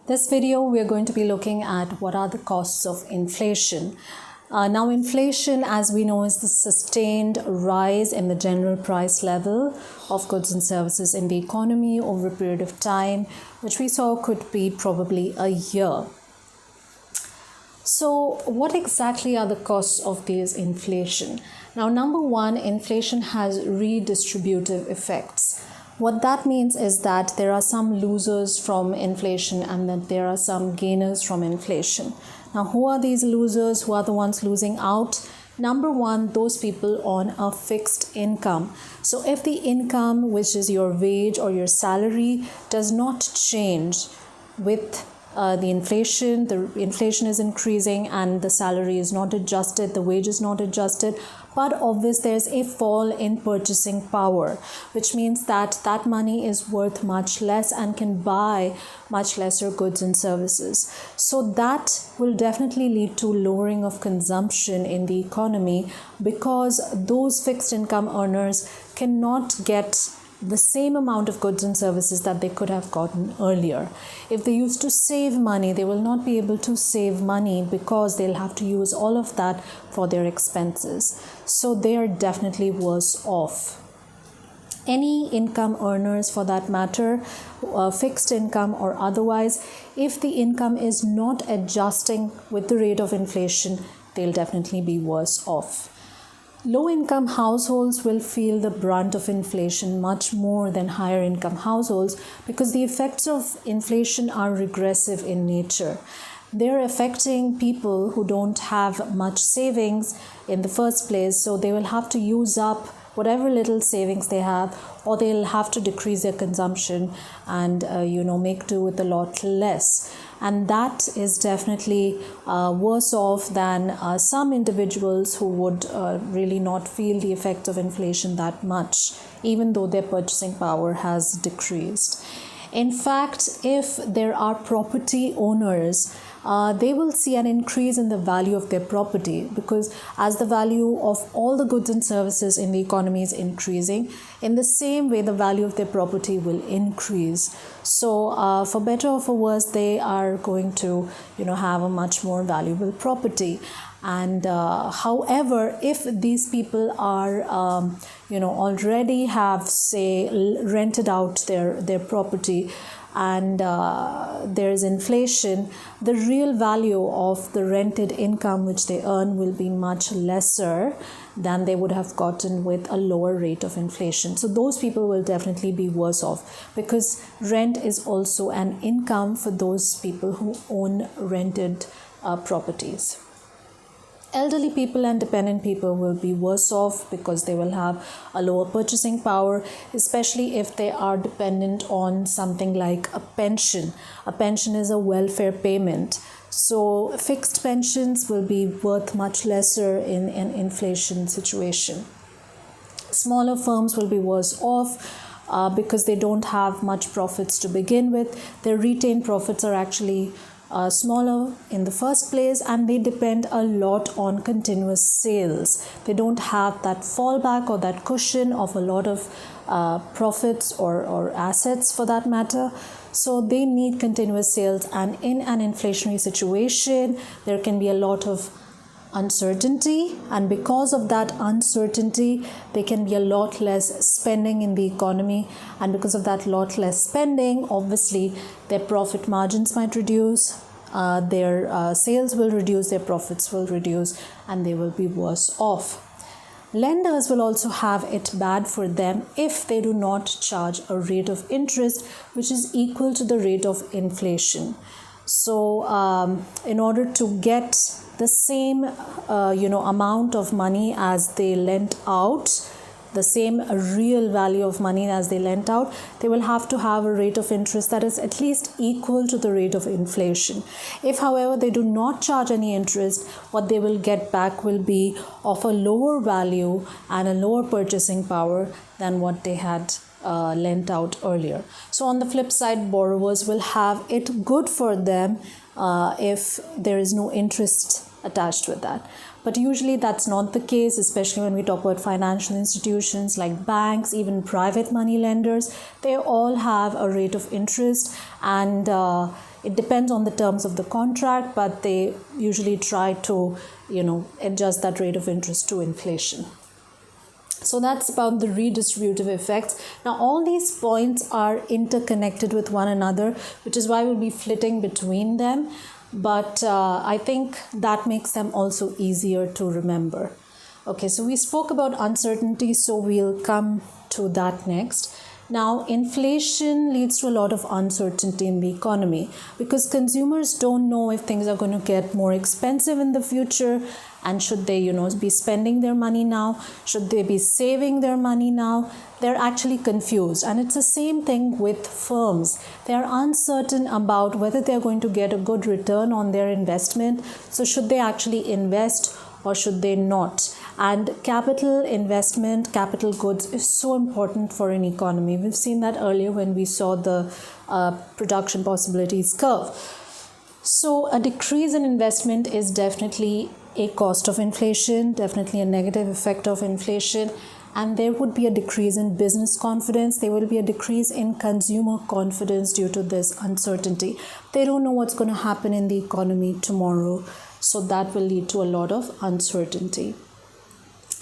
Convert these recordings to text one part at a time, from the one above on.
This video we are going to be looking at what are the costs of inflation. Now inflation, as we know, is the sustained rise in the general price level of goods and services in the economy over a period of time, which we saw could be probably a year. So what exactly are the costs of this inflation? Now, number one, inflation has redistributive effects. What that means is that there are some losers from inflation and that there are some gainers from inflation. Now, who are these losers? Who are the ones losing out? Number one, those people on a fixed income. So if the income, which is your wage or your salary, does not change with the inflation is increasing and the salary is not adjusted, the wage is not adjusted, but obviously there's a fall in purchasing power, which means that that money is worth much less and can buy much lesser goods and services. So that will definitely lead to lowering of consumption in the economy, because those fixed income earners cannot get the same amount of goods and services that they could have gotten earlier. If they used to save money, they will not be able to save money because they'll have to use all of that for their expenses. So they are definitely worse off. Any income earners, for that matter, fixed income or otherwise, if the income is not adjusting with the rate of inflation, they'll definitely be worse off. Low-income households will feel the brunt of inflation much more than higher-income households, because the effects of inflation are regressive in nature. They're affecting people who don't have much savings in the first place, so they will have to use up whatever little savings they have, or they'll have to decrease their consumption and make do with a lot less. And that is definitely worse off than some individuals who would really not feel the effect of inflation that much, even though their purchasing power has decreased. In fact, if there are property owners, they will see an increase in the value of their property, because as the value of all the goods and services in the economy is increasing, in the same way the value of their property will increase. So for better or for worse, they are going to have a much more valuable property. And however, if these people are already have, say, rented out their property, and there is inflation, the real value of the rented income which they earn will be much lesser than they would have gotten with a lower rate of inflation. So those people will definitely be worse off, because rent is also an income for those people who own rented properties. Elderly people and dependent people will be worse off, because they will have a lower purchasing power, especially if they are dependent on something like a pension. A pension is a welfare payment. So fixed pensions will be worth much lesser in an inflation situation. Smaller firms will be worse off because they don't have much profits to begin with. Their retained profits are actually smaller in the first place, and they depend a lot on continuous sales. They don't have that fallback or that cushion of a lot of profits or assets, for that matter. So they need continuous sales, and in an inflationary situation there can be a lot of uncertainty, and because of that uncertainty there can be a lot less spending in the economy, and because of that lot less spending, obviously their profit margins might reduce, their sales will reduce, their profits will reduce, and they will be worse off. Lenders will also have it bad for them if they do not charge a rate of interest which is equal to the rate of inflation. So in order to get the same amount of money as they lent out, the same real value of money as they lent out, they will have to have a rate of interest that is at least equal to the rate of inflation. If, however, they do not charge any interest, what they will get back will be of a lower value and a lower purchasing power than what they had lent out earlier. So on the flip side, borrowers will have it good for them if there is no interest attached with that. But usually that's not the case, especially when we talk about financial institutions like banks, even private money lenders. They all have a rate of interest, and It depends on the terms of the contract, but they usually try to, adjust that rate of interest to inflation. So that's about the redistributive effects. Now, all these points are interconnected with one another, which is why we'll be flitting between them. But I think that makes them also easier to remember. Okay, so we spoke about uncertainty, so we'll come to that next. Now, inflation leads to a lot of uncertainty in the economy because consumers don't know if things are going to get more expensive in the future, and should they, be spending their money now? Should they be saving their money now? They're actually confused. And it's the same thing with firms. They're uncertain about whether they're going to get a good return on their investment. So should they actually invest or should they not? And capital investment, capital goods is so important for an economy. We've seen that earlier when we saw the production possibilities curve. So a decrease in investment is definitely a cost of inflation, definitely a negative effect of inflation. And there would be a decrease in business confidence. There will be a decrease in consumer confidence due to this uncertainty. They don't know what's going to happen in the economy tomorrow. So that will lead to a lot of uncertainty.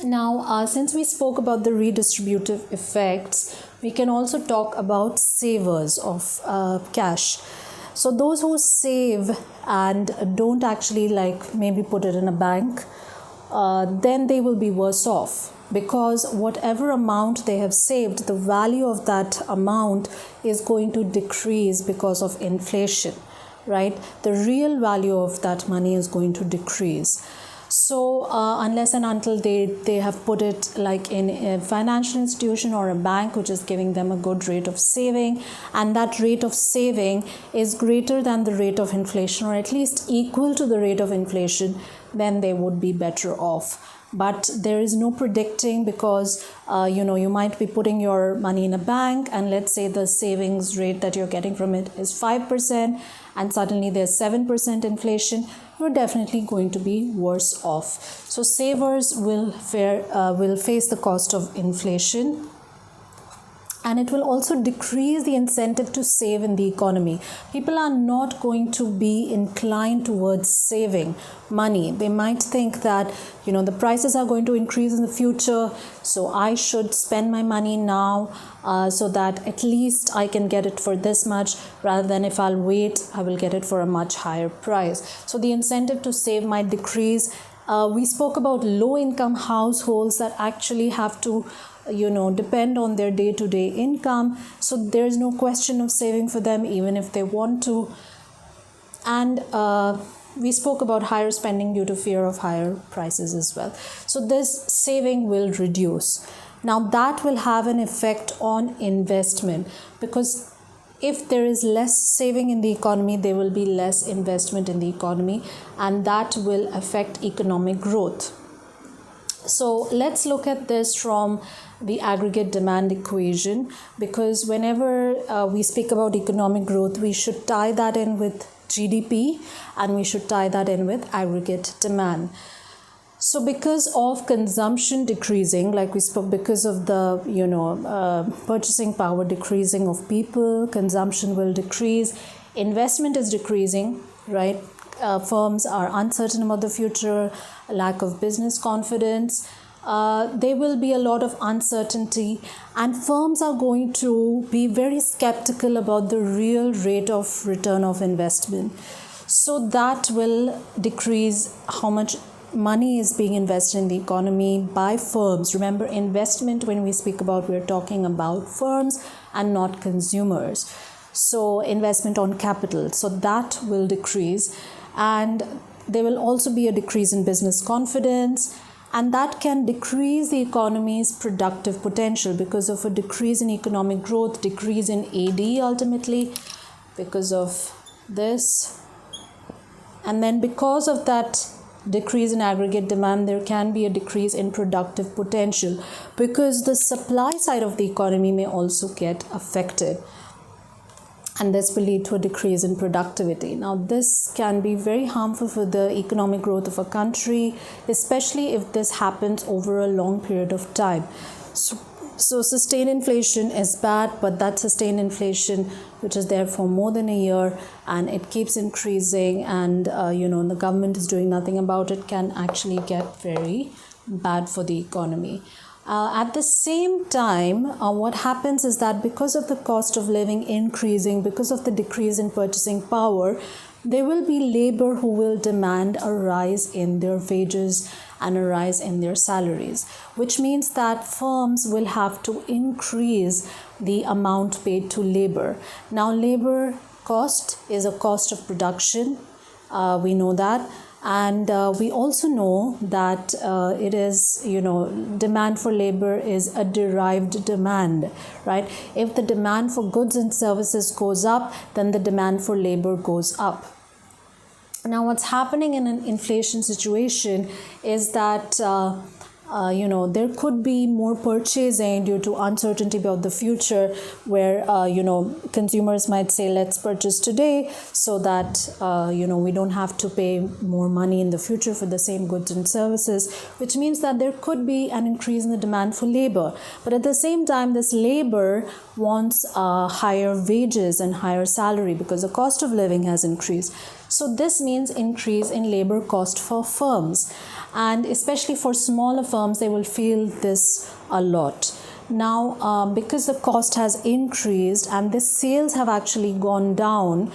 Now, since we spoke about the redistributive effects, we can also talk about savers of cash. So those who save and don't actually maybe put it in a bank, then they will be worse off, because whatever amount they have saved, the value of that amount is going to decrease because of inflation, right? The real value of that money is going to decrease. So unless and until they have put it in a financial institution or a bank which is giving them a good rate of saving, and that rate of saving is greater than the rate of inflation, or at least equal to the rate of inflation, then they would be better off. But there is no predicting, because you might be putting your money in a bank, and let's say the savings rate that you're getting from it is 5%, and suddenly there's 7% inflation. You're definitely going to be worse off. So savers will face the cost of inflation, and it will also decrease the incentive to save in the economy. People are not going to be inclined towards saving money. They might think that, the prices are going to increase in the future, so I should spend my money now so that at least I can get it for this much, rather than if I'll wait, I will get it for a much higher price. So the incentive to save might decrease. We spoke about low-income households that actually have to depend on their day-to-day income. So there's no question of saving for them, even if they want to. And we spoke about higher spending due to fear of higher prices as well. So this saving will reduce. Now that will have an effect on investment, because if there is less saving in the economy, there will be less investment in the economy, and that will affect economic growth. So let's look at this from the aggregate demand equation, because whenever we speak about economic growth, we should tie that in with GDP, and we should tie that in with aggregate demand. So because of consumption decreasing, like we spoke, because of the purchasing power decreasing of people, consumption will decrease, investment is decreasing, right? Firms are uncertain about the future, lack of business confidence. There will be a lot of uncertainty, and firms are going to be very skeptical about the real rate of return of investment. So that will decrease how much money is being invested in the economy by firms. Remember, investment, when we speak about, we're talking about firms and not consumers. So investment on capital, so that will decrease, and there will also be a decrease in business confidence, and that can decrease the economy's productive potential because of a decrease in economic growth, decrease in AD ultimately because of this. And then because of that decrease in aggregate demand, there can be a decrease in productive potential, because the supply side of the economy may also get affected, and this will lead to a decrease in productivity. Now, this can be very harmful for the economic growth of a country, especially if this happens over a long period of time. So So sustained inflation is bad, but that sustained inflation, which is there for more than a year and it keeps increasing, and the government is doing nothing about it, can actually get very bad for the economy. At the same time, what happens is that because of the cost of living increasing, because of the decrease in purchasing power, there will be labor who will demand a rise in their wages and a rise in their salaries, which means that firms will have to increase the amount paid to labor. Now, labor cost is a cost of production. We know that. And we also know that it is, demand for labor is a derived demand, right? If the demand for goods and services goes up, then the demand for labor goes up. Now, what's happening in an inflation situation is that there could be more purchasing due to uncertainty about the future, where consumers might say, let's purchase today so that we don't have to pay more money in the future for the same goods and services, which means that there could be an increase in the demand for labor. But at the same time, this labor wants higher wages and higher salary because the cost of living has increased. So this means increase in labor cost for firms, and especially for smaller firms, they will feel this a lot. Now, because the cost has increased and the sales have actually gone down,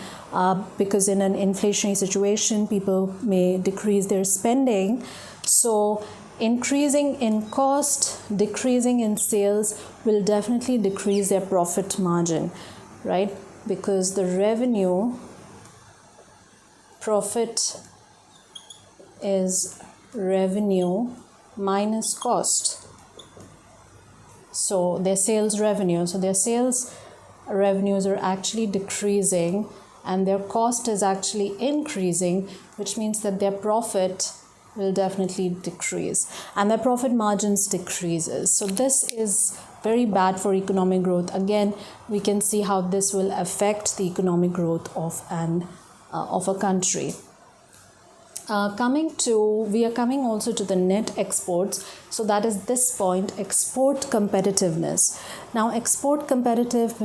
because in an inflationary situation, people may decrease their spending. So increasing in cost, decreasing in sales will definitely decrease their profit margin, right? Because the profit is revenue minus cost. So their sales revenues are actually decreasing and their cost is actually increasing, which means that their profit will definitely decrease and their profit margins decreases. So this is very bad for economic growth. Again, we can see how this will affect the economic growth of a country. We are coming also to the net exports. So that is this point, export competitiveness. Now, export competitiveness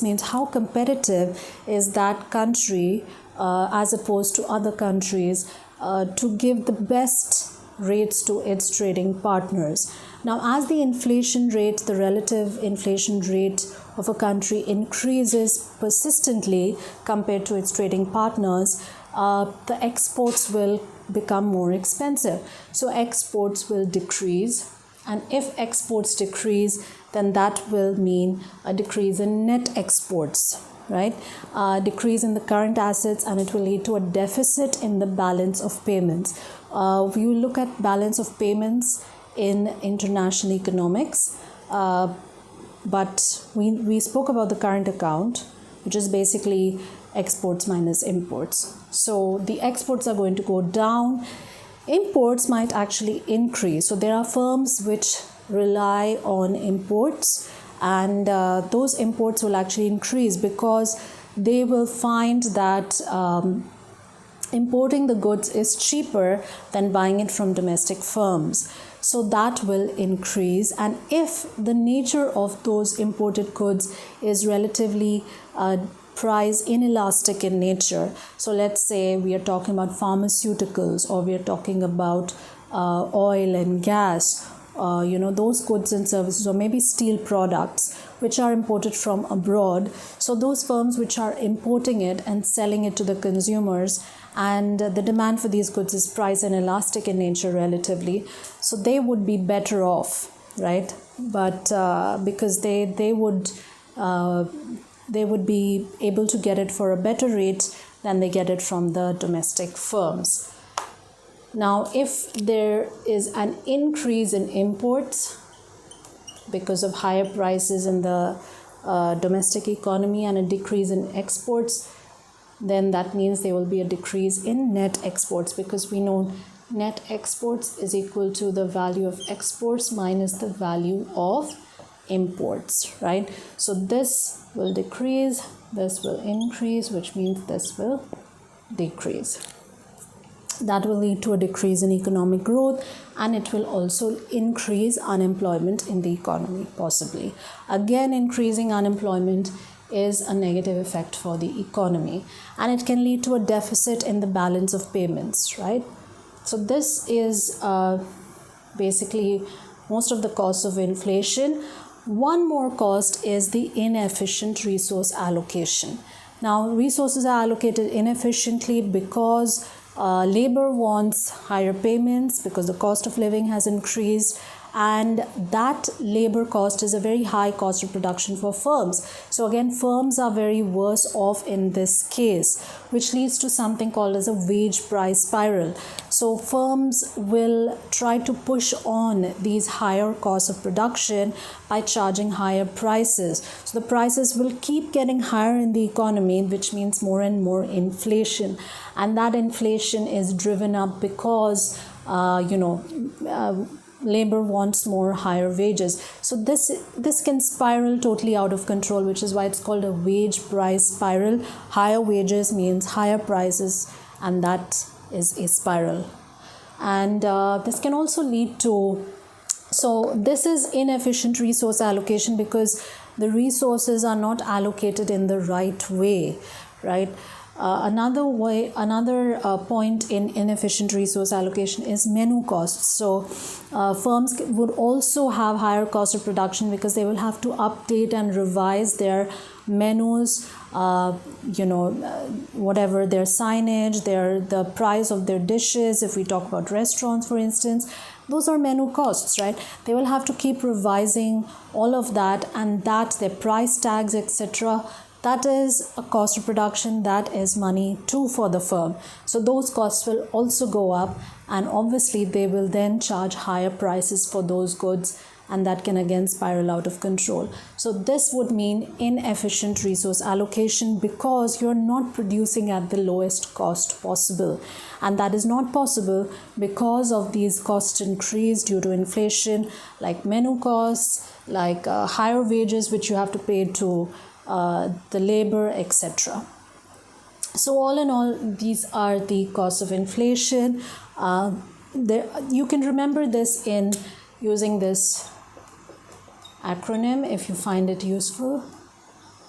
means how competitive is that country as opposed to other countries to give the best rates to its trading partners. Now, as the inflation rate, the relative inflation rate of a country increases persistently compared to its trading partners, the exports will become more expensive. So exports will decrease, and if exports decrease, then that will mean a decrease in net exports, right? Decrease in the current assets, and it will lead to a deficit in the balance of payments. We will look at balance of payments in international economics, but we spoke about the current account, which is basically exports minus imports. So the exports are going to go down, imports might actually increase. So there are firms which rely on imports, and those imports will actually increase because they will find that importing the goods is cheaper than buying it from domestic firms. So that will increase, and if the nature of those imported goods is relatively price inelastic in nature, so let's say we are talking about pharmaceuticals, or we are talking about oil and gas, those goods and services, or maybe steel products which are imported from abroad. So those firms which are importing it and selling it to the consumers, and the demand for these goods is price inelastic in nature relatively, so they would be better off, right? But because they would be able to get it for a better rate than they get it from the domestic firms. Now, if there is an increase in imports because of higher prices in the domestic economy and a decrease in exports, then that means there will be a decrease in net exports, because we know net exports is equal to the value of exports minus the value of imports, right? So this will decrease, this will increase, which means this will decrease. That will lead to a decrease in economic growth, and it will also increase unemployment in the economy, possibly. Again, increasing unemployment is a negative effect for the economy, and it can lead to a deficit in the balance of payments, right? So this is basically most of the costs of inflation. One more cost is the inefficient resource allocation. Now, resources are allocated inefficiently because labor wants higher payments because the cost of living has increased, and that labor cost is a very high cost of production for firms. So again, firms are very worse off in this case, which leads to something called as a wage price spiral. So firms will try to push on these higher costs of production by charging higher prices. So the prices will keep getting higher in the economy, which means more and more inflation. And that inflation is driven up because, labor wants more higher wages. So this can spiral totally out of control, which is why it's called a wage price spiral. Higher wages means higher prices, and that is a spiral. And this can also lead to, so this is inefficient resource allocation because the resources are not allocated in the right way, right? Another point in inefficient resource allocation is menu costs. So firms would also have higher cost of production because they will have to update and revise their menus, whatever their signage, the price of their dishes. If we talk about restaurants, for instance, those are menu costs, right? They will have to keep revising all of that, and that their price tags, etc. That is a cost of production, that is money too for the firm. So those costs will also go up, and obviously they will then charge higher prices for those goods, and that can again spiral out of control. So this would mean inefficient resource allocation because you're not producing at the lowest cost possible. And that is not possible because of these cost increase due to inflation, like menu costs, like higher wages which you have to pay to the labor, etc. So all in all, these are the costs of inflation. You can remember this in using this acronym if you find it useful.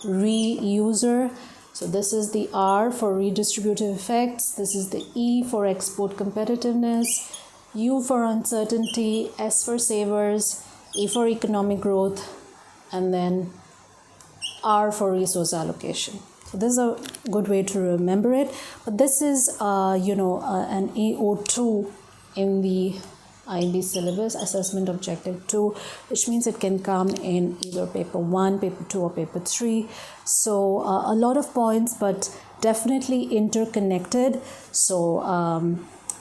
REUSER. So this is the R for redistributive effects. This is the E for export competitiveness, U for uncertainty, S for savers, E for economic growth, and then R for resource allocation. So this is a good way to remember it. But this is, an AO2 in the IB syllabus, Assessment Objective 2, which means it can come in either paper 1, paper 2, or paper 3. So a lot of points, but definitely interconnected. So,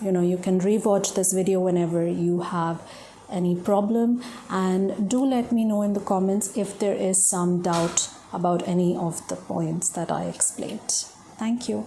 you can rewatch this video whenever you have any problem, and do let me know in the comments if there is some doubt about any of the points that I explained. Thank you.